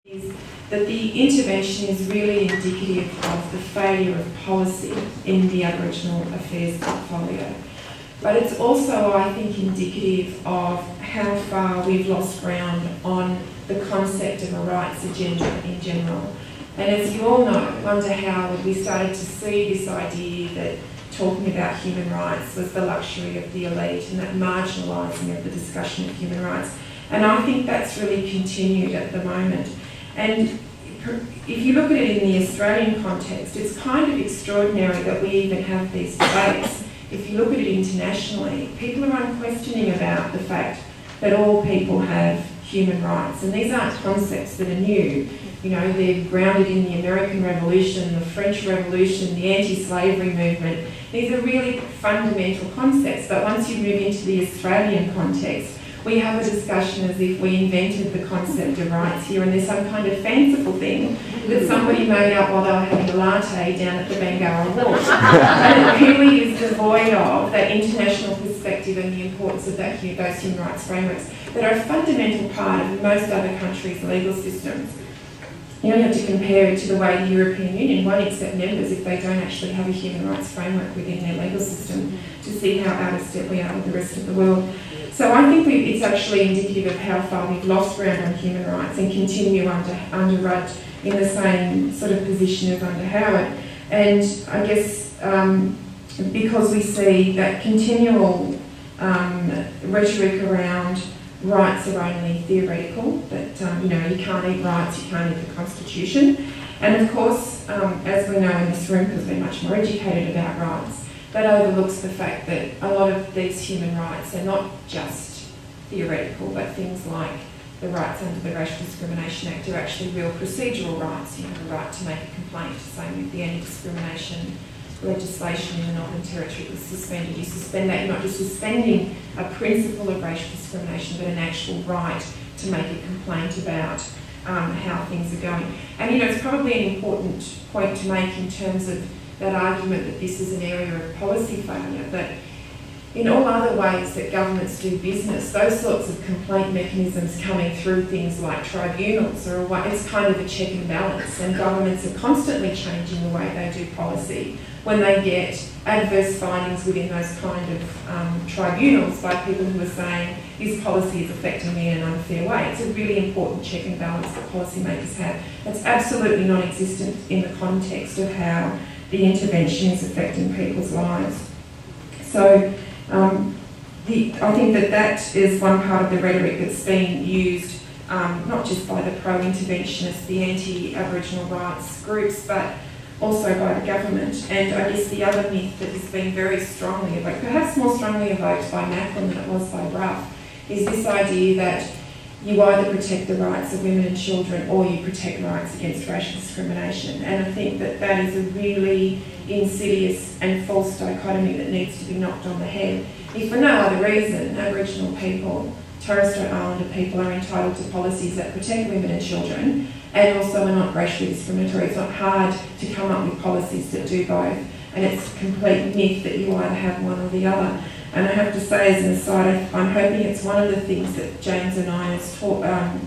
is that the intervention is really indicative of the failure of policy in the Aboriginal Affairs portfolio. But it's also, I think, indicative of how far we've lost ground on the concept of a rights agenda in general. And as you all know, under Howard, we started to see this idea that talking about human rights was the luxury of the elite and that marginalising of the discussion of human rights. And I think that's really continued at the moment. And if you look at it in the Australian context, it's kind of extraordinary that we even have these debates. If you look at it internationally, people are unquestioning about the fact that all people have human rights. And these aren't concepts that are new. You know, they're grounded in the American Revolution, the French Revolution, the anti-slavery movement. These are really fundamental concepts, but once you move into the Australian context, we have a discussion as if we invented the concept of rights here, and there's some kind of fanciful thing that somebody made up while they were having a latte down at the Bangarra Wharf. And it really is devoid of that international perspective and the importance of those human rights frameworks that are a fundamental part of most other countries' legal systems. You only have to compare it to the way the European Union won't accept members if they don't actually have a human rights framework within their legal system to see how out of step we are with the rest of the world. So I think it's actually indicative of how far we've lost ground on human rights and continue under Rudd in the same sort of position as under Howard. And I guess because we see that continual rhetoric around rights are only theoretical, that you know, you can't eat rights, you can't eat the Constitution. And of course, as we know in this room, because we're much more educated about rights, that overlooks the fact that a lot of these human rights are not just theoretical, but things like the rights under the Racial Discrimination Act are actually real procedural rights. You have a right to make a complaint, same with the anti-discrimination legislation in the Northern Territory was suspended. You suspend that, you're not just suspending a principle of racial discrimination, but an actual right to make a complaint about how things are going. And you know, it's probably an important point to make in terms of that argument that this is an area of policy failure, but in all other ways that governments do business, those sorts of complaint mechanisms coming through things like tribunals are a way, it's kind of a check and balance, and governments are constantly changing the way they do policy when they get adverse findings within those kind of tribunals by people who are saying this policy is affecting me in an unfair way. It's a really important check and balance that policymakers have. It's absolutely non-existent in the context of how the intervention is affecting people's lives. So I think that is one part of the rhetoric that's being used not just by the pro-interventionists, the anti-Aboriginal rights groups, but also by the government. And I guess the other myth that has been very strongly evoked, perhaps more strongly evoked by Macklin than it was by Rough, is this idea that you either protect the rights of women and children or you protect rights against racial discrimination. And I think that that is a really insidious and false dichotomy that needs to be knocked on the head. If for no other reason, Aboriginal people, Torres Strait Islander people are entitled to policies that protect women and children and also are not racially discriminatory. It's not hard to come up with policies that do both. And it's a complete myth that you either have one or the other. And I have to say, as an aside, I'm hoping it's one of the things that James Anina's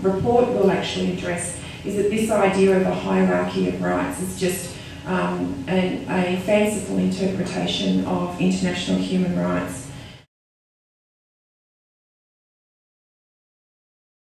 report will actually address, is that this idea of a hierarchy of rights is just a fanciful interpretation of international human rights.